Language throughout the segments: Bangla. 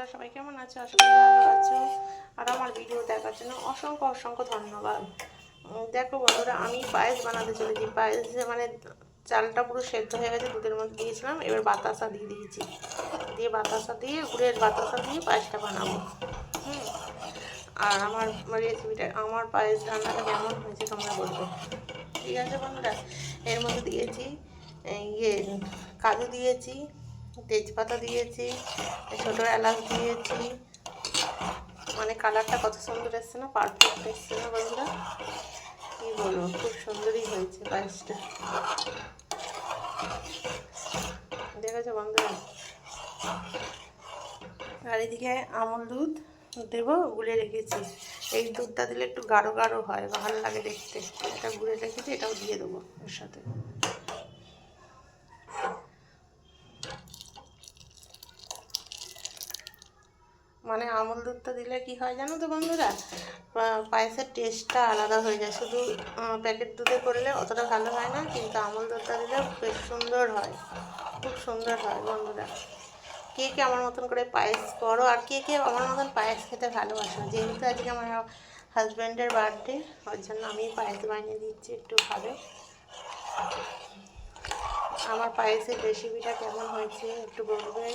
বন্ধুরা, সবাই কেমন আছো? আশা করি ভালো আছো। আর আমার ভিডিও দেখার জন্য অসংখ্য অসংখ্য ধন্যবাদ। দেখো বন্ধুরা, আমি পায়েস বানাতে চলেছি। পায়েস মানে চালটা পুরো সেদ্ধ হয়ে গেছে, দুধের মধ্যে দিয়েছিলাম, এবার বাতাসা দিয়ে দিয়েছি। দিয়ে বাতাসা দিয়ে গুড়ের বাতাসা দিয়ে পায়েসটা বানাবো। আর আমার রেসিপিটা, আমার পায়েস রান্নাটা কেমন হয়েছে তোমরা বলবে, ঠিক আছে বন্ধুরা? এর মধ্যে দিয়েছি কাজু দিয়েছি, তেজপাতা দিয়েছি, ছোটো এলাচ দিয়েছি। মানে কালারটা কত সুন্দর এসছে না, পারফেক্ট এসছে না বন্ধুরা? কী বলবো, খুব সুন্দরই হয়েছে পায়েসটা। দেখেছো বন্ধুরা? আর এদিকে আমল দুধ দেবো, গুলে রেখেছি। এই দুধটা দিলে একটু গাঢ় গাঢ় হয়, ভালো লাগে দেখতে। এটা গুলে রেখেছি, এটাও দিয়ে দেবো এর সাথে। মানে আমল দুধটা দিলে কি হয় জানো তো বন্ধুরা, পায়েসের টেস্টটা আলাদা হয়ে যায়। শুধু প্যাকেট দুধে করলে অতটা ভালো হয় না, কিন্তু আমল দুধটা দিলে বেশ সুন্দর হয়, খুব সুন্দর হয় বন্ধুরা। কে কে আমার মতন করে পায়েস করো, আর কে কে আমার মতন পায়েস খেতে ভালোবাসো? যেহেতু আজকে আমার হাজব্যান্ডের বার্থডে, ওর জন্য আমি পায়েস বানিয়ে দিচ্ছি, একটু খাবে। আমার পায়েসের রেসিপিটা কেমন হয়েছে একটু বলবে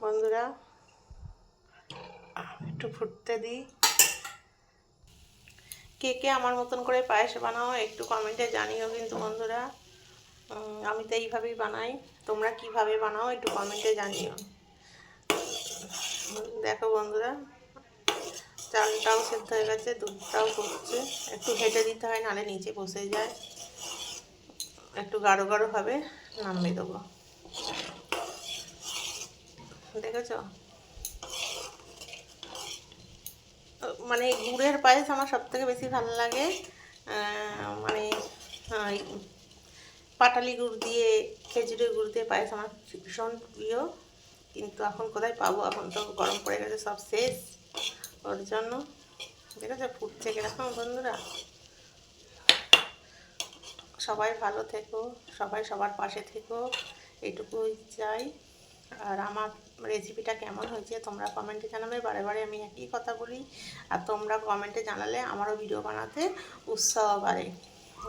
বন্ধুরা। একটু ফুটতে দিই। কে কে আমার মতন করে পায়েস বানাও একটু কমেন্টে জানিও কিন্তু বন্ধুরা। আমি তো এইভাবেই বানাই, তোমরা কিভাবে বানাও একটু কমেন্টে জানিও। দেখো বন্ধুরা, চালটাও সেদ্ধ হয়ে গেছে, দুধটাও ফুটছে। একটু ঘেটে দিতে হয়, নাহলে নিচে বসে যায়। একটু গাঢ় গাঢ় হবে, নামিয়ে দেবো। দেখেছো? মানে গুড়ের পায়েস আমার সবথেকে বেশি ভালো লাগে। মানে পাটালি গুড় দিয়ে, খেজুরের গুড় দিয়ে পায়েস আমার ভীষণ প্রিয়। কিন্তু এখন কোথায় পাবো, এখন তো গরম পড়ে গেছে, সব শেষ। ওর জন্য দেখেছো ফুটছে কিরকম বন্ধুরা। সবাই ভালো থেকো, সবাই সবার পাশে থেকো, এইটুকুই চাই। আর আমার রেসিপিটা কেমন হয়েছে তোমরা কমেন্টে জানাবে। বারে বারে আমি একই কথা বলি, আর তোমরা কমেন্টে জানালে আমারও ভিডিও বানাতে উৎসাহ বাড়ে,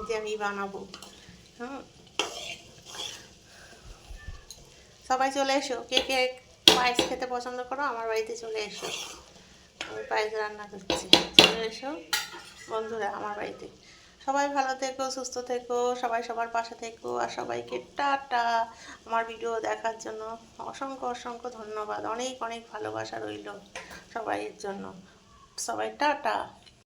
যে আমি বানাবো। সবাই চলে এসো, কে কে পায়েস খেতে পছন্দ করো আমার বাড়িতে চলে এসো। আমি পায়েস রান্না করছি, চলে এসো বন্ধুরা আমার বাড়িতে। সবাই ভালো থেকো, সুস্থ থেকো, সবাই সবার পাশে থেকো। আর সবাইকে টাটা। আমার ভিডিও দেখার জন্য অসংখ্য অসংখ্য ধন্যবাদ। অনেক অনেক ভালোবাসা রইল সবাইয়ের জন্য। সবাই টাটা।